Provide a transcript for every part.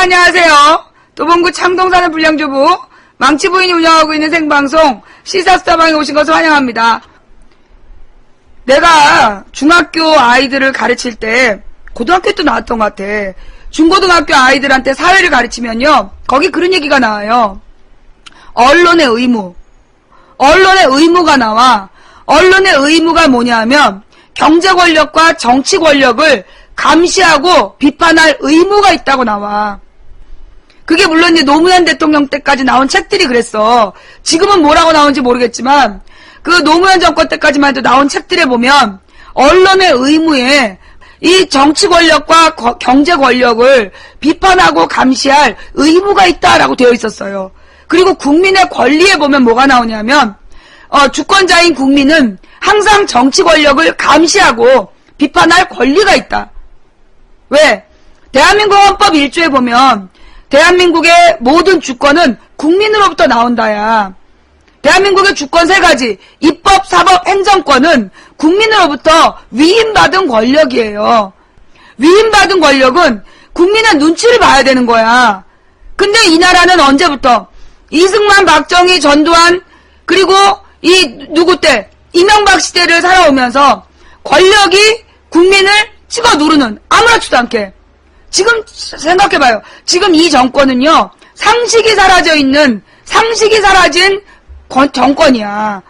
안녕하세요. 도봉구 창동사는 불량주부 망치부인이 운영하고 있는 생방송 시사스타방에 오신 것을 환영합니다. 내가 중학교 아이들을 가르칠 때 고등학교 때 나왔던 것 같아. 중고등학교 아이들한테 사회를 가르치면요, 거기 그런 얘기가 나와요. 언론의 의무. 언론의 의무가 나와. 언론의 의무가 뭐냐면 경제 권력과 정치 권력을 감시하고 비판할 의무가 있다고 나와. 그게 물론 이제 노무현 대통령 때까지 나온 책들이 그랬어. 지금은 뭐라고 나오는지 모르겠지만 그 노무현 정권 때까지만 해도 나온 책들에 보면 언론의 의무에 이 정치 권력과 경제 권력을 비판하고 감시할 의무가 있다라고 되어 있었어요. 그리고 국민의 권리에 보면 뭐가 나오냐면 주권자인 국민은 항상 정치 권력을 감시하고 비판할 권리가 있다. 왜? 대한민국 헌법 1조에 보면 대한민국의 모든 주권은 국민으로부터 나온다야. 대한민국의 주권 세 가지, 입법, 사법, 행정권은 국민으로부터 위임받은 권력이에요. 위임받은 권력은 국민의 눈치를 봐야 되는 거야. 근데 이 나라는 언제부터 이승만, 박정희, 전두환, 그리고 누구 때 이명박 시대를 살아오면서 권력이 국민을 찍어 누르는, 아무렇지도 않게. 지금 생각해봐요. 지금 이 정권은요, 상식이 사라진 정권이야.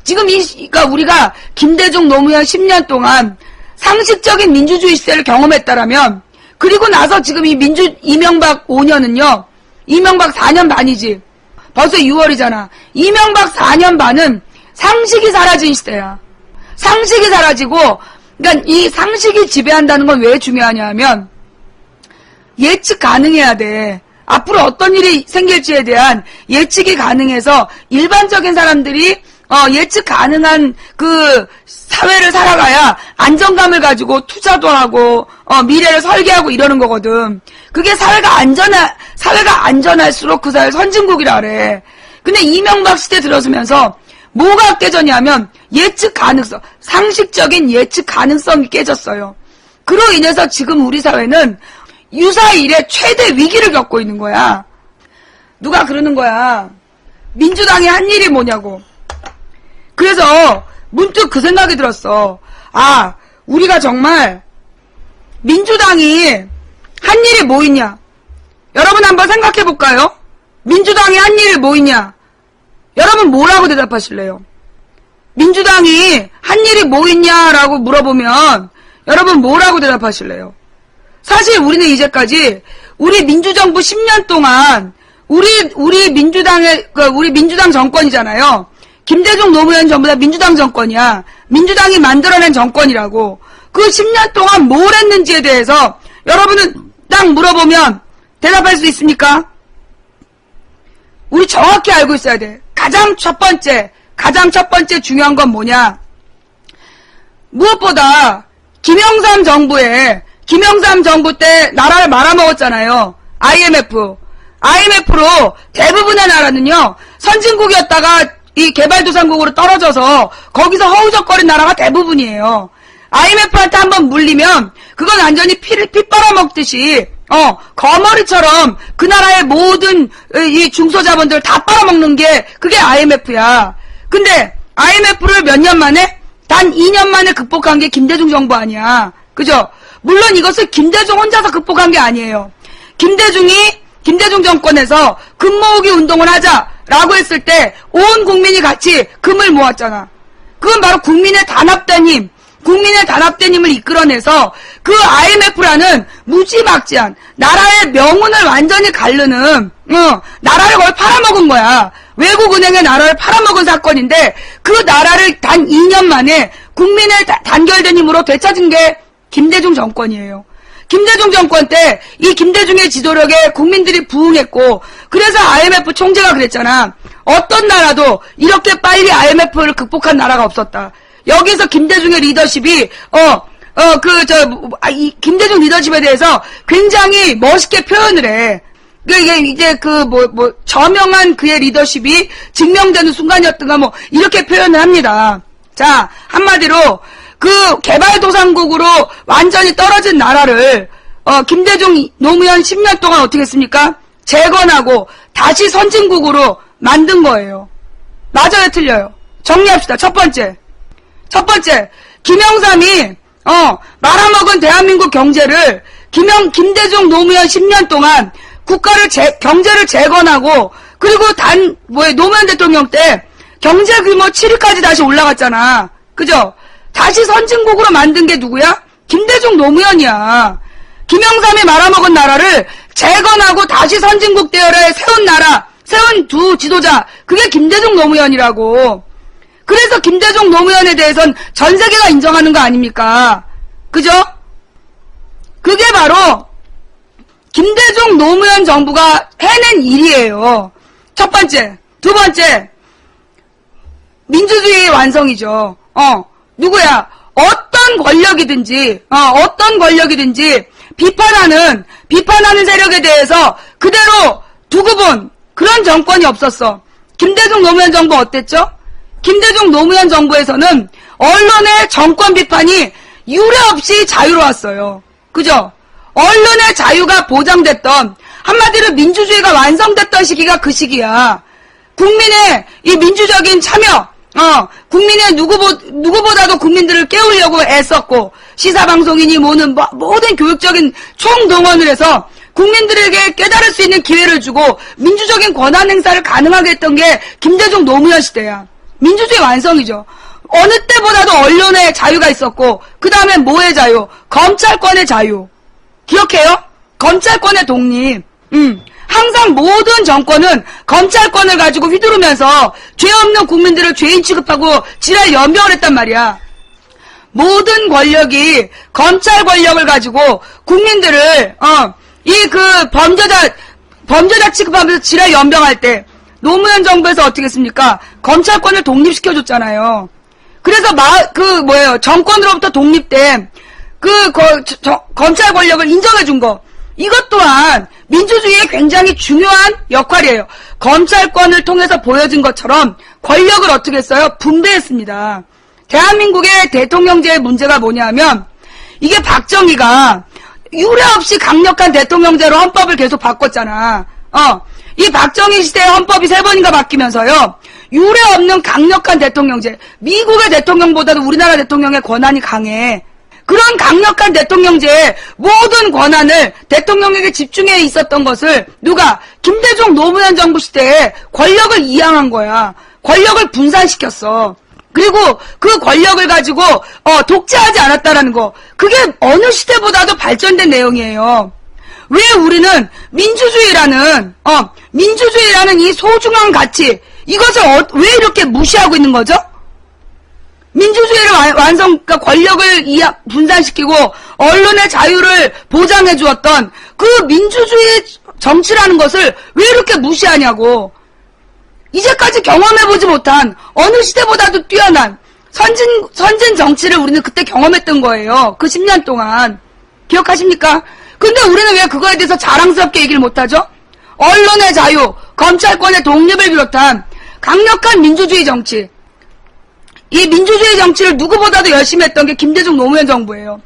지금 그러니까 우리가 김대중, 노무현 10년 동안 상식적인 민주주의 시대를 경험했다라면, 그리고 나서 지금 이명박 5년은요, 이명박 4년 반이지. 벌써 6월이잖아. 이명박 4년 반은 상식이 사라진 시대야. 상식이 사라지고, 그러니까 이 상식이 지배한다는 건 왜 중요하냐 하면, 예측 가능해야 돼. 앞으로 어떤 일이 생길지에 대한 예측이 가능해서 일반적인 사람들이 예측 가능한 그 사회를 살아가야 안정감을 가지고 투자도 하고 미래를 설계하고 이러는 거거든. 그게 사회가 안전할수록 그 사회 선진국이라 그래. 근데 이명박 시대 들어서면서 뭐가 깨졌냐면 예측 가능성, 상식적인 예측 가능성이 깨졌어요. 그로 인해서 지금 우리 사회는 유사 이래 최대 위기를 겪고 있는 거야. 누가 그러는 거야. 민주당이 한 일이 뭐냐고. 그래서 문득 그 생각이 들었어. 아, 우리가 정말 민주당이 한 일이 뭐 있냐. 여러분 한번 생각해 볼까요? 민주당이 한 일이 뭐 있냐. 여러분 뭐라고 대답하실래요? 민주당이 한 일이 뭐 있냐라고 물어보면 여러분 뭐라고 대답하실래요? 사실 우리는 이제까지 우리 민주정부 10년 동안 우리 민주당 정권이잖아요. 김대중, 노무현 전부 다 민주당 정권이야. 민주당이 만들어낸 정권이라고. 그 10년 동안 뭘 했는지에 대해서 여러분은 딱 물어보면 대답할 수 있습니까? 우리 정확히 알고 있어야 돼. 가장 첫 번째 중요한 건 뭐냐? 무엇보다 김영삼 정부 때 나라를 말아먹었잖아요. IMF로 대부분의 나라는요, 선진국이었다가 이 개발도상국으로 떨어져서 거기서 허우적거린 나라가 대부분이에요. IMF한테 한번 물리면 그건 완전히 피 빨아먹듯이 거머리처럼 그 나라의 모든 이 중소자본들을 다 빨아먹는 게 그게 IMF야. 근데 IMF를 몇 년 만에? 단 2년 만에 극복한 게 김대중 정부 아니야. 그죠? 물론 이것을 김대중 혼자서 극복한 게 아니에요. 김대중 정권에서 금 모으기 운동을 하자라고 했을 때 온 국민이 같이 금을 모았잖아. 그건 바로 국민의 단합된 힘을 이끌어내서 그 IMF라는 무지막지한 나라의 명운을 완전히 가르는 나라를 거의 팔아먹은 거야. 외국은행의 나라를 팔아먹은 사건인데 그 나라를 단 2년 만에 국민의 단결된 힘으로 되찾은 게 김대중 정권이에요. 김대중 정권 때 이 김대중의 지도력에 국민들이 부응했고, 그래서 IMF 총재가 그랬잖아. 어떤 나라도 이렇게 빨리 IMF를 극복한 나라가 없었다. 여기서 김대중의 리더십이 김대중 리더십에 대해서 굉장히 멋있게 표현을 해. 이게 이제 저명한 그의 리더십이 증명되는 순간이었던가 이렇게 표현을 합니다. 자, 한마디로 그 개발도상국으로 완전히 떨어진 나라를 김대중 노무현 10년 동안 어떻게 했습니까? 재건하고 다시 선진국으로 만든 거예요. 맞아요, 틀려요? 정리합시다. 첫 번째, 김영삼이 말아먹은 대한민국 경제를 김대중 노무현 10년 동안 국가를 경제를 재건하고, 그리고 노무현 대통령 때 경제 규모 7위까지 다시 올라갔잖아. 그죠? 다시 선진국으로 만든 게 누구야? 김대중 노무현이야. 김영삼이 말아먹은 나라를 재건하고 다시 선진국 대열에 세운 두 지도자, 그게 김대중 노무현이라고. 그래서 김대중 노무현에 대해선 전 세계가 인정하는 거 아닙니까? 그죠? 그게 바로 김대중 노무현 정부가 해낸 일이에요. 첫 번째. 두 번째, 민주주의의 완성이죠. 누구야? 어떤 권력이든지 비판하는 세력에 대해서 그대로 두고 본 그런 정권이 없었어. 김대중 노무현 정부 어땠죠? 김대중 노무현 정부에서는 언론의 정권 비판이 유례 없이 자유로웠어요. 그죠? 언론의 자유가 보장됐던, 한마디로 민주주의가 완성됐던 시기가 그 시기야. 국민의 이 민주적인 참여, 국민의 누구보다도 국민들을 깨우려고 애썼고, 시사방송이니 모든 교육적인 총동원을 해서 국민들에게 깨달을 수 있는 기회를 주고 민주적인 권한 행사를 가능하게 했던 게 김대중 노무현 시대야. 민주주의 완성이죠. 어느 때보다도 언론의 자유가 있었고, 그 다음에 뭐의 자유? 검찰권의 자유. 기억해요? 검찰권의 독립. 항상 모든 정권은 검찰권을 가지고 휘두르면서 죄 없는 국민들을 죄인 취급하고 지랄 연병을 했단 말이야. 모든 권력이 검찰 권력을 가지고 국민들을 범죄자 취급하면서 지랄 연병할 때 노무현 정부에서 어떻게 했습니까? 검찰권을 독립시켜줬잖아요. 그래서 정권으로부터 독립된 검찰 권력을 인정해준 거. 이것 또한 민주주의의 굉장히 중요한 역할이에요. 검찰권을 통해서 보여진 것처럼 권력을 어떻게 했어요? 분배했습니다. 대한민국의 대통령제의 문제가 뭐냐면, 이게 박정희가 유례 없이 강력한 대통령제로 헌법을 계속 바꿨잖아. 이 박정희 시대의 헌법이 3번인가 바뀌면서요, 유례 없는 강력한 대통령제. 미국의 대통령보다도 우리나라 대통령의 권한이 강해. 그런 강력한 대통령제의 모든 권한을 대통령에게 집중해 있었던 것을 누가? 김대중 노무현 정부 시대에 권력을 이양한 거야. 권력을 분산시켰어. 그리고 그 권력을 가지고 독재하지 않았다라는 거. 그게 어느 시대보다도 발전된 내용이에요. 왜 우리는 민주주의라는 이 소중한 가치, 이것을 왜 이렇게 무시하고 있는 거죠? 민주주의를 그러니까 권력을 분산시키고 언론의 자유를 보장해 주었던 그 민주주의 정치라는 것을 왜 이렇게 무시하냐고. 이제까지 경험해보지 못한 어느 시대보다도 뛰어난 선진 정치를 우리는 그때 경험했던 거예요. 그 10년 동안. 기억하십니까? 근데 우리는 왜 그거에 대해서 자랑스럽게 얘기를 못하죠? 언론의 자유, 검찰권의 독립을 비롯한 강력한 민주주의 정치. 이 민주주의 정치를 누구보다도 열심히 했던 게 김대중 노무현 정부예요.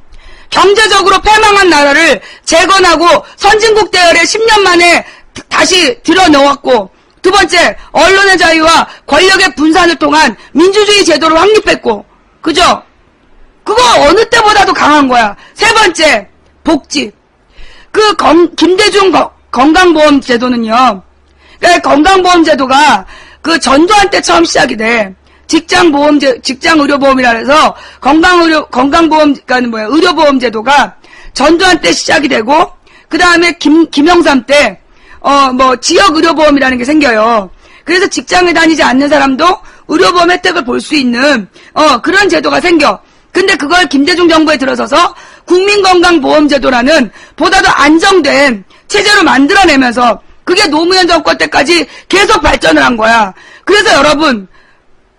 경제적으로 패망한 나라를 재건하고 선진국 대열에 10년 만에 다시 들여놓았고, 두 번째, 언론의 자유와 권력의 분산을 통한 민주주의 제도를 확립했고, 그죠? 그거 어느 때보다도 강한 거야. 세 번째, 복지. 김대중 건강보험 제도는요, 건강보험 제도가 전두환 때 처음 시작이 돼. 직장의료보험이라 해서 의료보험 제도가 전두환 때 시작이 되고, 그 다음에 김영삼 때 지역의료보험이라는 게 생겨요. 그래서 직장에 다니지 않는 사람도 의료보험 혜택을 볼 수 있는 그런 제도가 생겨. 근데 그걸 김대중 정부에 들어서서 국민건강보험제도라는 보다도 안정된 체제로 만들어내면서, 그게 노무현 정권 때까지 계속 발전을 한 거야. 그래서 여러분,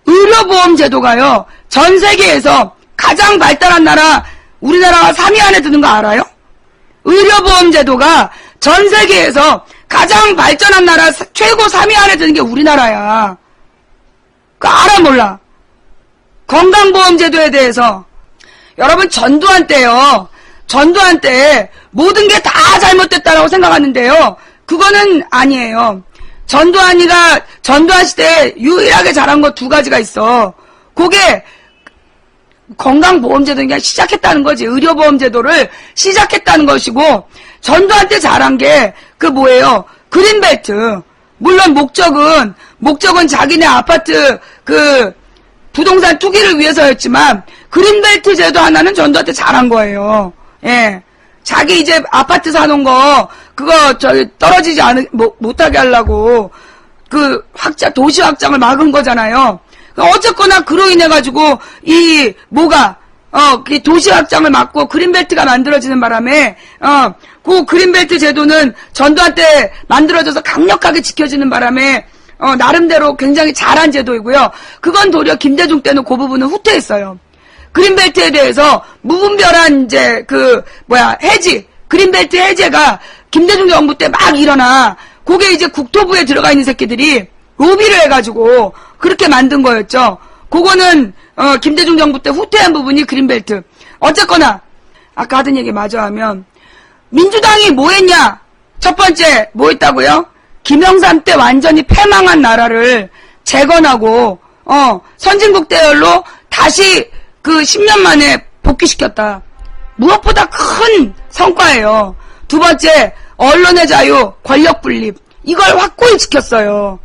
의료보험 제도가요, 전 세계에서 가장 발달한 나라, 우리나라가 3위 안에 드는 거 알아요? 의료보험 제도가 전 세계에서 가장 발전한 나라 최고 3위 안에 드는 게 우리나라야. 알아 몰라? 건강보험 제도에 대해서 여러분, 전두환 때요, 전두환 때 모든 게 다 잘못됐다라고 생각하는데요. 그거는 아니에요. 전두환 시대에 유일하게 잘한 거 두 가지가 있어. 그게 건강보험제도 그냥 시작했다는 거지. 의료보험제도를 시작했다는 것이고, 전두환 때 잘한 게 그 뭐예요? 그린벨트. 물론 목적은 자기네 아파트 부동산 투기를 위해서였지만, 그린벨트 제도 하나는 전두환 때 잘한 거예요. 예. 자기 이제 아파트 사놓은 거, 그거 떨어지지 못하게 하려고, 도시 확장을 막은 거잖아요. 어쨌거나 그로 인해가지고, 도시 확장을 막고 그린벨트가 만들어지는 바람에, 그 그린벨트 제도는 전두환 때 만들어져서 강력하게 지켜지는 바람에, 나름대로 굉장히 잘한 제도이고요. 그건 도리어 김대중 때는 그 부분은 후퇴했어요. 그린벨트에 대해서 무분별한 그린벨트 해제가 김대중 정부 때 막 일어나. 그게 이제 국토부에 들어가 있는 새끼들이 로비를 해가지고 그렇게 만든 거였죠. 그거는 김대중 정부 때 후퇴한 부분이 그린벨트. 어쨌거나 아까 하던 얘기 마저 하면 민주당이 뭐 했냐? 첫 번째 뭐 했다고요? 김영삼 때 완전히 패망한 나라를 재건하고 선진국 대열로 다시 10년 만에 복귀시켰다. 무엇보다 큰 성과예요. 두 번째, 언론의 자유, 권력 분립. 이걸 확고히 지켰어요.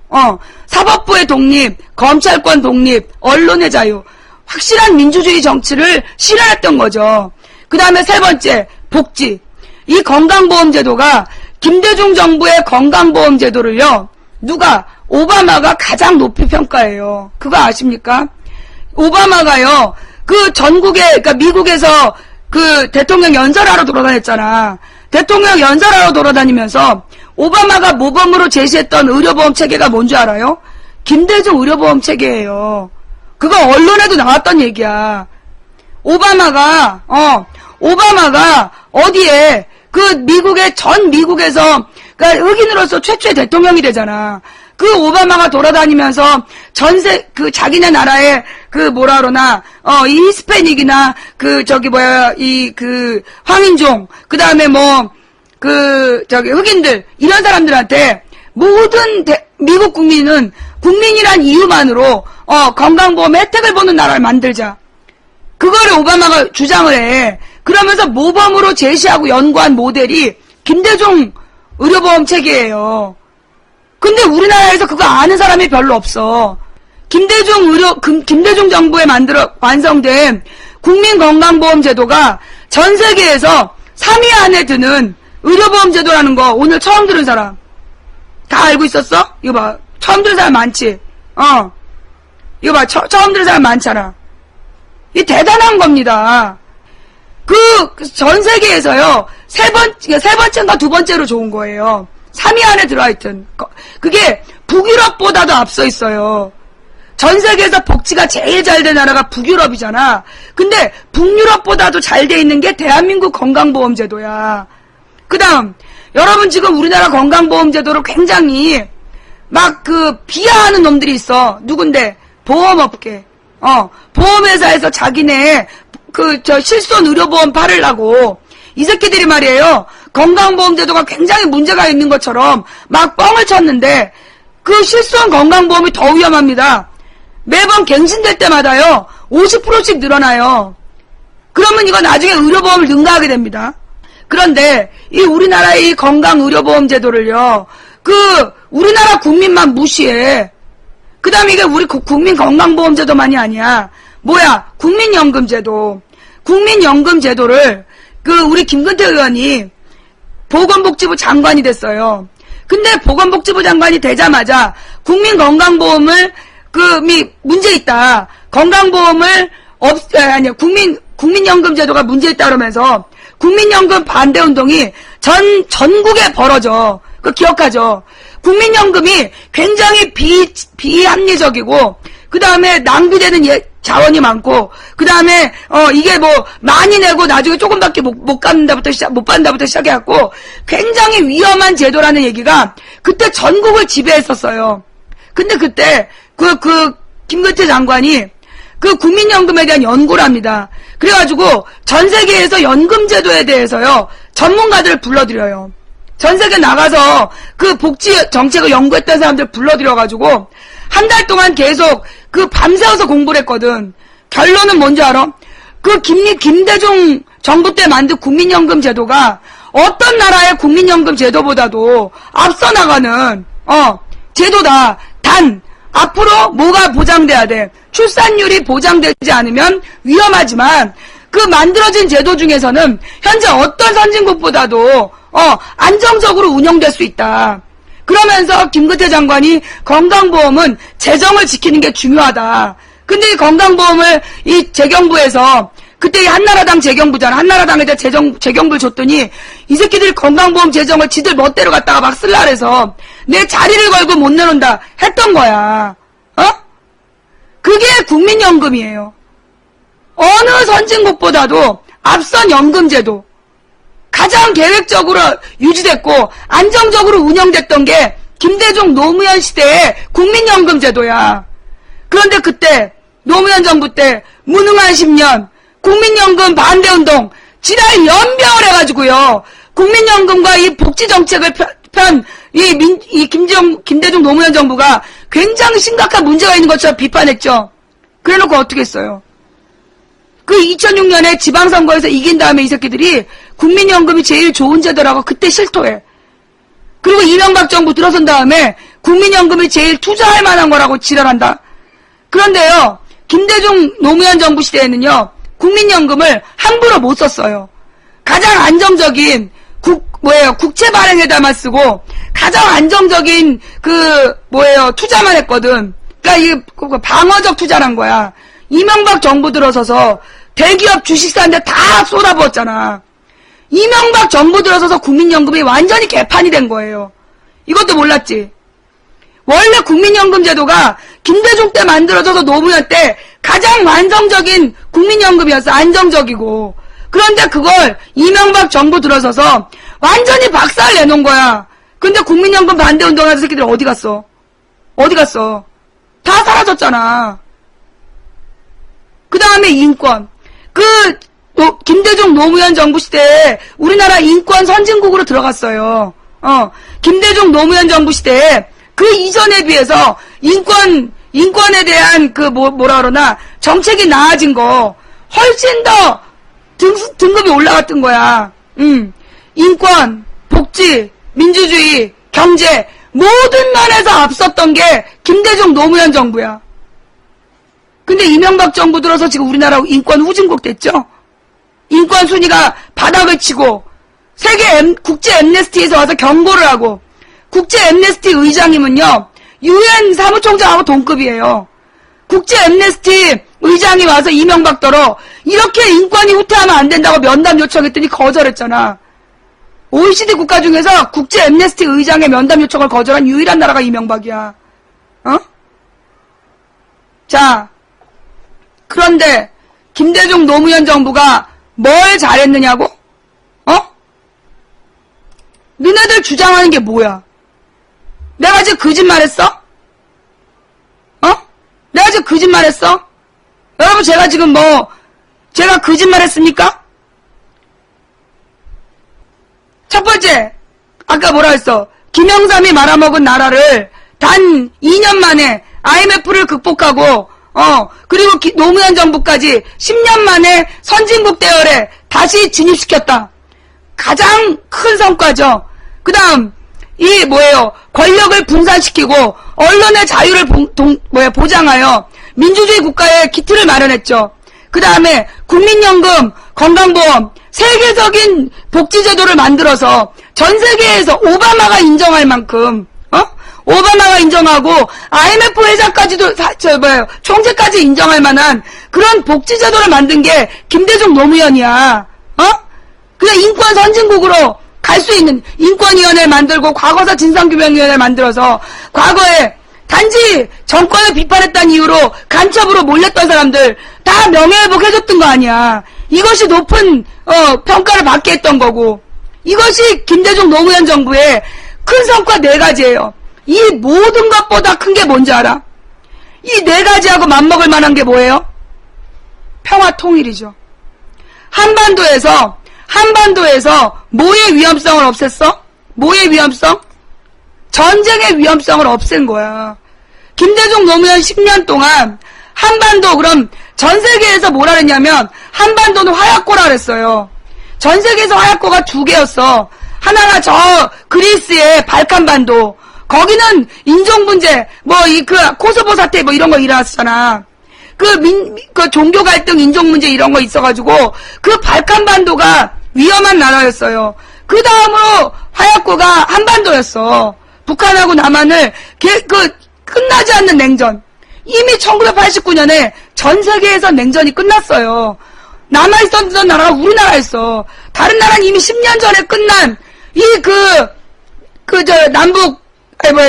사법부의 독립, 검찰권 독립, 언론의 자유. 확실한 민주주의 정치를 실현했던 거죠. 그 다음에 세 번째, 복지. 이 건강보험제도가 김대중 정부의 건강보험제도를요. 오바마가 가장 높이 평가해요. 그거 아십니까? 오바마가요. 그러니까 미국에서 대통령 연설하러 돌아다녔잖아. 대통령 연설하러 돌아다니면서 오바마가 모범으로 제시했던 의료보험 체계가 뭔지 알아요? 김대중 의료보험 체계예요. 그거 언론에도 나왔던 얘기야. 오바마가 어디에 미국에서 그러니까 흑인으로서 최초의 대통령이 되잖아. 그 오바마가 돌아다니면서 자기네 나라의 이 히스패닉이나 황인종, 그 다음에 흑인들, 이런 사람들한테 모든 미국 국민이란 이유만으로, 건강보험 혜택을 보는 나라를 만들자. 그거를 오바마가 주장을 해. 그러면서 모범으로 제시하고 연구한 모델이 김대중 의료보험 체계예요. 근데 우리나라에서 그거 아는 사람이 별로 없어. 김대중 정부에 완성된 국민건강보험제도가 전 세계에서 3위 안에 드는 의료보험제도라는 거 오늘 처음 들은 사람. 다 알고 있었어? 이거 봐. 처음 들은 사람 많지? 이거 봐. 처음 들은 사람 많잖아. 이 대단한 겁니다. 전 세계에서요, 세 번째인가 두 번째로 좋은 거예요. 3위 안에 들어있던. 그게 북유럽보다도 앞서 있어요. 전 세계에서 복지가 제일 잘 된 나라가 북유럽이잖아. 근데 북유럽보다도 잘 돼 있는 게 대한민국 건강보험제도야. 그 다음, 여러분 지금 우리나라 건강보험제도를 굉장히 비하하는 놈들이 있어. 누군데? 보험업계. 보험회사에서 자기네 실손 의료보험 팔으려고 이 새끼들이 말이에요. 건강보험제도가 굉장히 문제가 있는 것처럼 막 뻥을 쳤는데 그 실손 건강보험이 더 위험합니다. 매번 갱신될 때마다요. 50%씩 늘어나요. 그러면 이거 나중에 의료보험을 능가하게 됩니다. 그런데 이 우리나라의 이 건강의료보험제도를요. 우리나라 국민만 무시해. 그 다음에 이게 우리 국민건강보험제도만이 아니야. 뭐야? 국민연금제도. 국민연금제도를 우리 김근태 의원이 보건복지부 장관이 됐어요. 근데 보건복지부 장관이 되자마자 국민건강보험을 문제 있다. 건강보험을 국민연금제도가 문제 있다 그러면서 국민연금 반대운동이 전국에 벌어져. 그거 기억하죠? 국민연금이 굉장히 비합리적이고 그 다음에 낭비되는 자원이 많고 그 다음에 이게 많이 내고 나중에 조금밖에 못 받는다부터 시작해갖고 굉장히 위험한 제도라는 얘기가 그때 전국을 지배했었어요. 근데 그때 김근태 장관이 그 국민연금에 대한 연구를 합니다. 그래가지고 전 세계에서 연금 제도에 대해서요 전문가들을 불러들여요. 전 세계 나가서 그 복지 정책을 연구했던 사람들 불러들여가지고 한 달 동안 계속 그 밤새워서 공부를 했거든. 결론은 뭔지 알아? 그 김대중 정부 때 만든 국민연금 제도가 어떤 나라의 국민연금 제도보다도 앞서 나가는 제도다. 단 앞으로 뭐가 보장돼야 돼? 출산율이 보장되지 않으면 위험하지만 그 만들어진 제도 중에서는 현재 어떤 선진국보다도 안정적으로 운영될 수 있다. 그러면서 김근태 장관이 건강보험은 재정을 지키는 게 중요하다. 근데 이 건강보험을 이 재경부에서 그때 한나라당 재경부잖아. 한나라당에다 재경부를 줬더니 이 새끼들이 건강보험 재정을 지들 멋대로 갖다가 막 쓸라 그래서 내 자리를 걸고 못 내놓는다 했던 거야. 그게 국민연금이에요. 어느 선진국보다도 앞선 연금제도 가장 계획적으로 유지됐고 안정적으로 운영됐던 게 김대중 노무현 시대의 국민연금제도야. 그런데 그때 노무현 정부 때 무능한 10년 국민연금 반대운동 지날 연병을 해가지고요. 국민연금과 이 복지정책을 김대중 노무현 정부가 굉장히 심각한 문제가 있는 것처럼 비판했죠. 그래놓고 어떻게 했어요? 그 2006년에 지방선거에서 이긴 다음에 이 새끼들이 국민연금이 제일 좋은 제도라고 그때 실토해. 그리고 이명박 정부 들어선 다음에 국민연금이 제일 투자할 만한 거라고 지랄한다. 그런데요, 김대중 노무현 정부 시대에는요, 국민연금을 함부로 못 썼어요. 가장 안정적인 국채 발행에다만 쓰고 가장 안정적인 투자만 했거든. 그러니까 이 방어적 투자란 거야. 이명박 정부 들어서서 대기업 주식 사는데 다 쏟아부었잖아. 이명박 정부 들어서서 국민연금이 완전히 개판이 된 거예요. 이것도 몰랐지? 원래 국민연금 제도가 김대중 때 만들어져서 노무현 때 가장 완성적인 국민연금이었어. 안정적이고. 그런데 그걸 이명박 정부 들어서서 완전히 박살 내놓은 거야. 근데 국민연금 반대운동하는 새끼들 어디 갔어? 어디 갔어? 다 사라졌잖아. 그 다음에 인권. 김대중 노무현 정부 시대에 우리나라 인권 선진국으로 들어갔어요. 김대중 노무현 정부 시대에 그 이전에 비해서 인권에 대한 뭐라 그러나 정책이 나아진 거 훨씬 더 등급이 올라갔던 거야. 인권, 복지, 민주주의, 경제 모든 면에서 앞섰던 게 김대중 노무현 정부야. 근데 이명박 정부 들어서 지금 우리나라 인권 후진국 됐죠? 인권 순위가 바닥을 치고 국제 엠네스티에서 와서 경고를 하고 국제 엠네스티 의장이면요 UN 사무총장하고 동급이에요. 국제 엠네스티 의장이 와서 이명박더러 이렇게 인권이 후퇴하면 안 된다고 면담 요청했더니 거절했잖아. OECD 국가 중에서 국제 엠네스티 의장의 면담 요청을 거절한 유일한 나라가 이명박이야. 자, 그런데 김대중 노무현 정부가 뭘 잘했느냐고? 너네들 주장하는 게 뭐야? 내가 지금 거짓말했어? 내가 지금 거짓말했어? 여러분 제가 지금 제가 거짓말했습니까? 첫 번째, 아까 뭐라 했어? 김영삼이 말아먹은 나라를 단 2년 만에 IMF를 극복하고 그리고 노무현 정부까지 10년 만에 선진국 대열에 다시 진입시켰다. 가장 큰 성과죠. 그 다음, 권력을 분산시키고 언론의 자유를 보장하여 민주주의 국가의 기틀을 마련했죠. 그 다음에 국민연금, 건강보험, 세계적인 복지제도를 만들어서 전 세계에서 오바마가 인정할 만큼 오바마가 인정하고 IMF 회장까지도 총재까지 인정할 만한 그런 복지제도를 만든 게 김대중 노무현이야. 그냥 인권 선진국으로 갈 수 있는 인권위원회를 만들고 과거사 진상규명위원회를 만들어서 과거에 단지 정권을 비판했다는 이유로 간첩으로 몰렸던 사람들 다 명예회복 해줬던 거 아니야. 이것이 높은 평가를 받게 했던 거고 이것이 김대중 노무현 정부의 큰 성과 4가지예요. 이 모든 것보다 큰 게 뭔지 알아? 이 4가지하고 맞먹을 만한 게 뭐예요? 평화 통일이죠. 한반도에서 뭐의 위험성을 없앴어? 뭐의 위험성? 전쟁의 위험성을 없앤 거야. 김대중 노무현 10년 동안 한반도, 그럼 전 세계에서 뭐라 그랬냐면 한반도는 화약고라 그랬어요. 전 세계에서 화약고가 2개였어. 하나가 저 그리스의 발칸반도. 거기는 인종문제, 코소보 사태 이런 거 일어났잖아. 그 종교 갈등, 인종 문제 이런 거 있어가지고 그 발칸반도가 위험한 나라였어요. 그 다음으로 화약고가 한반도였어. 북한하고 남한을 끝나지 않는 냉전. 이미 1989년에 전 세계에서 냉전이 끝났어요. 남아있었던 나라가 우리나라였어. 다른 나라는 이미 10년 전에 끝난 남북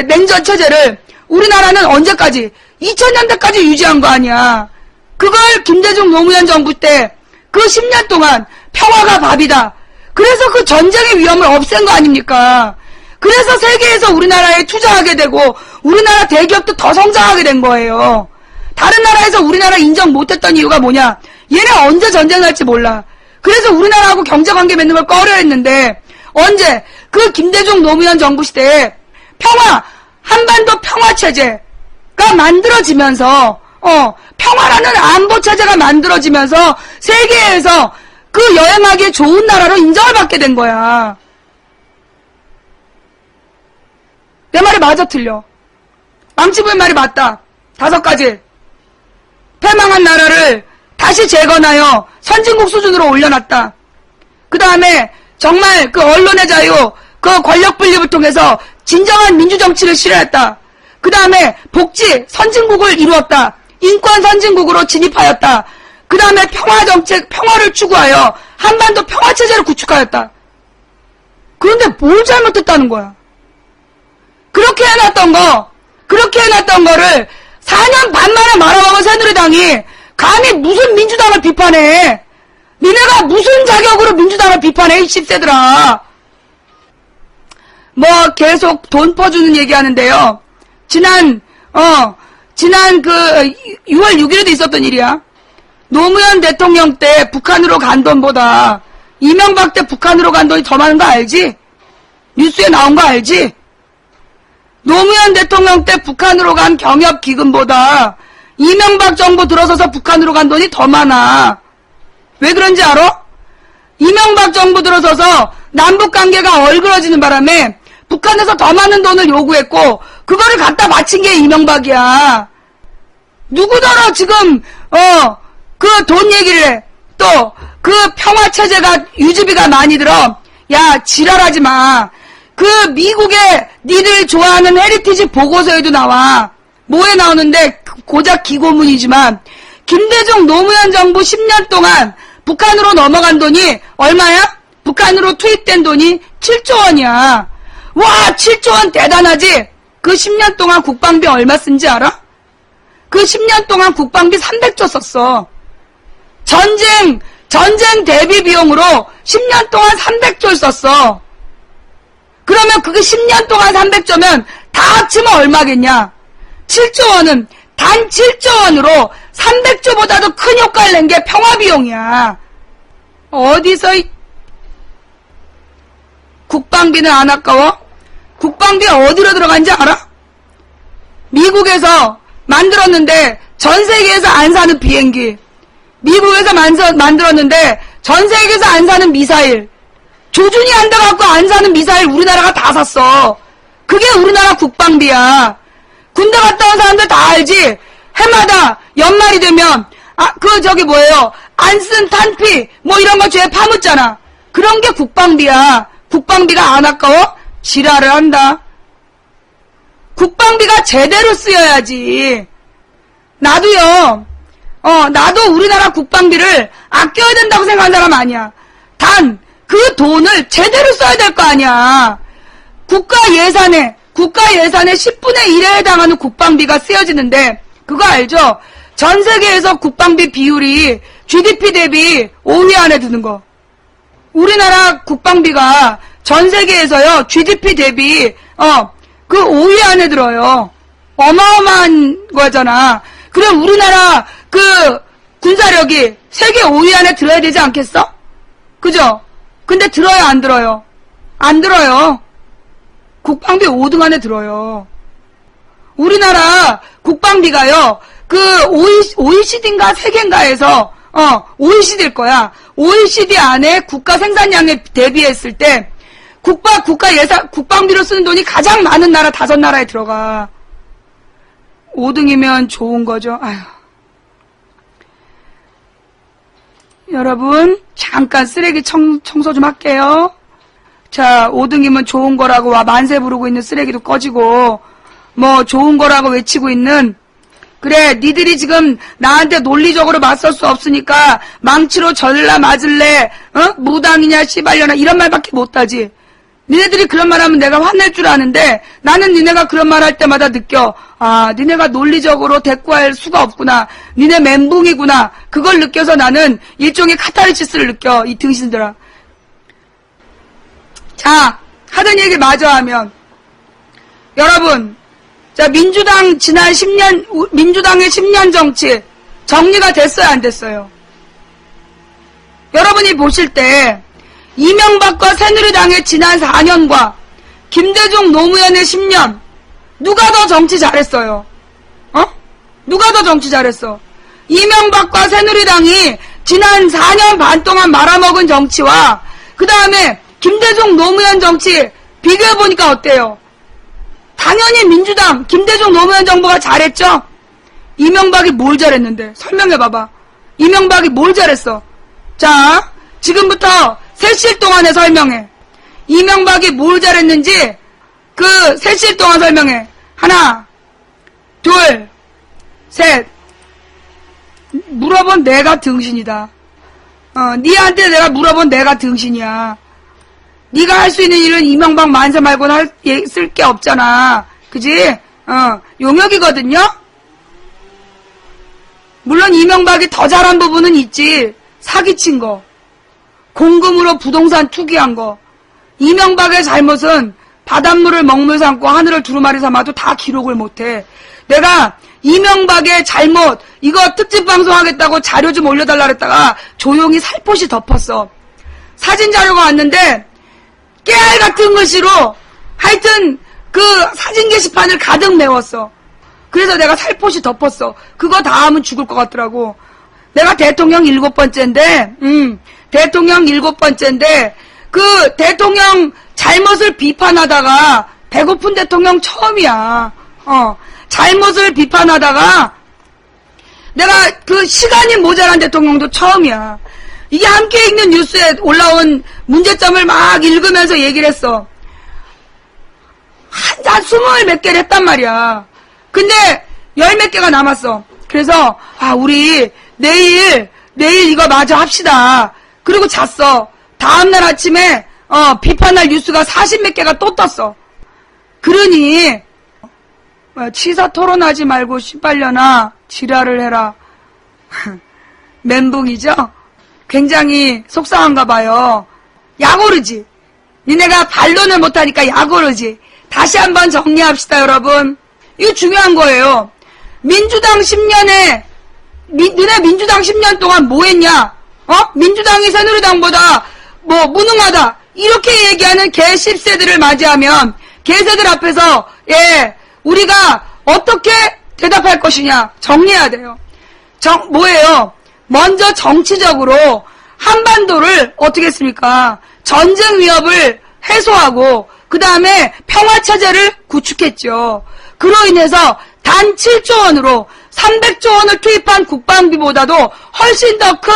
냉전 체제를 우리나라는 언제까지? 2000년대까지 유지한 거 아니야. 그걸 김대중 노무현 정부 때 그 10년 동안 평화가 밥이다. 그래서 그 전쟁의 위험을 없앤 거 아닙니까? 그래서 세계에서 우리나라에 투자하게 되고 우리나라 대기업도 더 성장하게 된 거예요. 다른 나라에서 우리나라 인정 못했던 이유가 뭐냐? 얘네 언제 전쟁할지 몰라. 그래서 우리나라하고 경제관계 맺는 걸 꺼려했는데 언제? 그 김대중 노무현 정부 시대에 한반도 평화체제가 만들어지면서 평화라는 안보체제가 만들어지면서 세계에서 그 여행하기에 좋은 나라로 인정을 받게 된 거야. 내 말이 맞아 틀려? 망치부의 말이 맞다. 5가지. 패망한 나라를 다시 재건하여 선진국 수준으로 올려놨다. 그 다음에 정말 그 언론의 자유, 그 권력 분립을 통해서 진정한 민주정치를 실현했다. 그 다음에 복지, 선진국을 이루었다. 인권 선진국으로 진입하였다. 그 다음에 평화정책, 평화를 추구하여 한반도 평화체제를 구축하였다. 그런데 뭘 잘못했다는 거야? 그렇게 해놨던 거를 4년 반 만에 말아먹은 새누리당이 감히 무슨 민주당을 비판해? 니네가 무슨 자격으로 민주당을 비판해? 이 10세들아. 계속 돈 퍼주는 얘기 하는데요. 지난 6월 6일에도 있었던 일이야. 노무현 대통령 때 북한으로 간 돈보다 이명박 때 북한으로 간 돈이 더 많은 거 알지? 뉴스에 나온 거 알지? 노무현 대통령 때 북한으로 간 경협기금보다 이명박 정부 들어서서 북한으로 간 돈이 더 많아. 왜 그런지 알아? 이명박 정부 들어서서 남북관계가 얼그러지는 바람에 북한에서 더 많은 돈을 요구했고 그거를 갖다 바친 게 이명박이야. 누구더러 지금 그 돈 얘기를 해. 또 그 평화체제가 유지비가 많이 들어. 야, 지랄하지 마. 그 미국의 니들 좋아하는 헤리티지 보고서에도 나와. 뭐에 나오는데 고작 기고문이지만 김대중 노무현 정부 10년 동안 북한으로 넘어간 돈이 얼마야? 북한으로 투입된 돈이 7조 원이야. 와, 7조 원 대단하지? 그 10년 동안 국방비 얼마 쓴지 알아? 그 10년 동안 국방비 300조 썼어. 전쟁 대비 비용으로 10년 동안 300조를 썼어. 그러면 그게 10년 동안 300조면 다 합치면 얼마겠냐? 7조 원은 단 7조 원으로 300조보다도 큰 효과를 낸 게 평화비용이야. 어디서 국방비는 안 아까워? 국방비 어디로 들어간지 알아? 미국에서 만들었는데 전 세계에서 안 사는 비행기, 미국에서 만들었는데 전 세계에서 안 사는 미사일, 조준이 안 돼갖고 안 사는 미사일 우리나라가 다 샀어. 그게 우리나라 국방비야. 군대 갔다 온 사람들 다 알지? 해마다 연말이 되면 안 쓴 탄피 이런 거 죄 파묻잖아. 그런 게 국방비야. 국방비가 안 아까워? 지랄을 한다. 국방비가 제대로 쓰여야지. 나도요. 나도 우리나라 국방비를 아껴야 된다고 생각하는 사람 아니야. 단 그 돈을 제대로 써야 될 거 아니야. 국가 예산의 10분의 1에 해당하는 국방비가 쓰여지는데 그거 알죠? 전 세계에서 국방비 비율이 GDP 대비 5위 안에 드는 거. 우리나라 국방비가 전 세계에서요, GDP 대비 그 5위 안에 들어요. 어마어마한 거잖아. 그럼 우리나라 그 군사력이 세계 5위 안에 들어야 되지 않겠어? 그죠? 근데 들어요, 안 들어요? 안 들어요. 국방비 5등 안에 들어요. 우리나라 국방비가요, OECD인가 세계인가에서, OECD일 거야. OECD 안에 국가 생산량에 대비했을 때, 국가 예산, 국방비로 쓰는 돈이 가장 많은 나라 5나라에 들어가. 5등이면 좋은 거죠. 아휴. 여러분, 잠깐 쓰레기 청소 좀 할게요. 자, 5등이면 좋은 거라고 만세 부르고 있는 쓰레기도 꺼지고, 뭐 좋은 거라고 외치고 있는, 그래, 니들이 지금 나한테 논리적으로 맞설 수 없으니까 망치로 절라 맞을래, 무당이냐 씨발려나 이런 말밖에 못하지. 니네들이 그런 말하면 내가 화낼 줄 아는데, 나는 니네가 그런 말 할 때마다 느껴. 아, 니네가 논리적으로 대꾸할 수가 없구나. 니네 멘붕이구나. 그걸 느껴서 나는 일종의 카타르시스를 느껴, 이 등신들아. 자, 하던 얘기 마저 하면, 여러분, 자, 민주당 지난 10년, 민주당의 10년 정치, 정리가 됐어요, 안 됐어요? 여러분이 보실 때, 이명박과 새누리당의 지난 4년과 김대중 노무현의 10년, 누가 더 정치 잘했어요? 누가 더 정치 잘했어? 이명박과 새누리당이 지난 4년 반 동안 말아먹은 정치와 그 다음에 김대중 노무현 정치 비교해보니까 어때요? 당연히 민주당, 김대중 노무현 정부가 잘했죠? 이명박이 뭘 잘했는데? 설명해봐봐. 이명박이 뭘 잘했어? 자, 지금부터 3실 동안에 설명해. 이명박이 뭘 잘했는지 그 3실 동안 설명해. 하나, 둘, 셋. 물어본 내가 등신이다. 니한테 내가 물어본 내가 등신이야. 네가 할 수 있는 일은 이명박 만세 말고는 쓸 게 없잖아. 그지? 용역이거든요? 물론 이명박이 더 잘한 부분은 있지. 사기친 거. 공금으로 부동산 투기한 거. 이명박의 잘못은 바닷물을 먹물 삼고 하늘을 두루마리 삼아도 다 기록을 못해. 내가 이명박의 잘못, 이거 특집 방송하겠다고 자료 좀 올려달라 그랬다가 조용히 살포시 덮었어. 사진 자료가 왔는데 깨알 같은 글씨로 하여튼 그 사진 게시판을 가득 메웠어. 그래서 내가 살포시 덮었어. 그거 다 하면 죽을 것 같더라고. 내가 대통령 7번째인데, 대통령 7번째인데, 그 대통령 잘못을 비판하다가 배고픈 대통령 처음이야. 잘못을 비판하다가 내가 그 시간이 모자란 대통령도 처음이야. 이게 함께 읽는 뉴스에 올라온 문제점을 막 읽으면서 얘기를 했어. 한 20몇 개를 했단 말이야. 근데 10몇 개가 남았어. 그래서 우리 내일 이거 마저 합시다. 그리고 잤어. 다음날 아침에 비판할 뉴스가 40몇 개가 또 떴어. 그러니 치사 토론하지 말고 씨발려나 지랄을 해라. 멘붕이죠? 굉장히 속상한가 봐요. 약오르지. 니네가 반론을 못하니까 약오르지. 다시 한번 정리합시다, 여러분. 이거 중요한 거예요. 민주당 10년에 너네 민주당 10년 동안 뭐 했냐? 민주당이 새누리당보다 뭐 무능하다. 이렇게 얘기하는 개 10세들을 맞이하면 개새들 앞에서 우리가 어떻게 대답할 것이냐 정리해야 돼요. 뭐예요? 먼저 정치적으로 한반도를 어떻게 했습니까? 전쟁 위협을 해소하고 그 다음에 평화체제를 구축했죠. 그로 인해서 단 7조 원으로 300조 원을 투입한 국방비보다도 훨씬 더 큰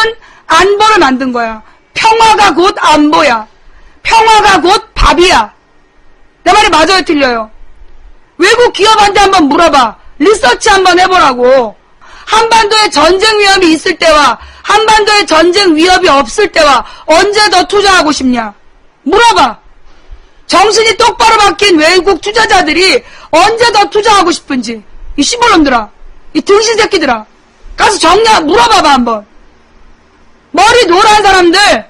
안보를 만든 거야. 평화가 곧 안보야. 평화가 곧 밥이야. 내 말이 맞아요, 틀려요? 외국 기업한테 한번 물어봐. 리서치 한번 해보라고. 한반도에 전쟁 위협이 있을 때와 한반도에 전쟁 위협이 없을 때와 언제 더 투자하고 싶냐? 물어봐. 정신이 똑바로 박힌 외국 투자자들이 언제 더 투자하고 싶은지. 이 씨발놈들아. 이 등신 새끼들아. 가서 물어봐봐 한번. 머리 노란 사람들,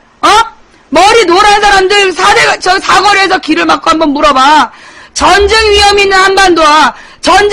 머리 노란 사람들 사거리에서 길을 막고 한번 물어봐. 전쟁 위험 있는 한반도와 전쟁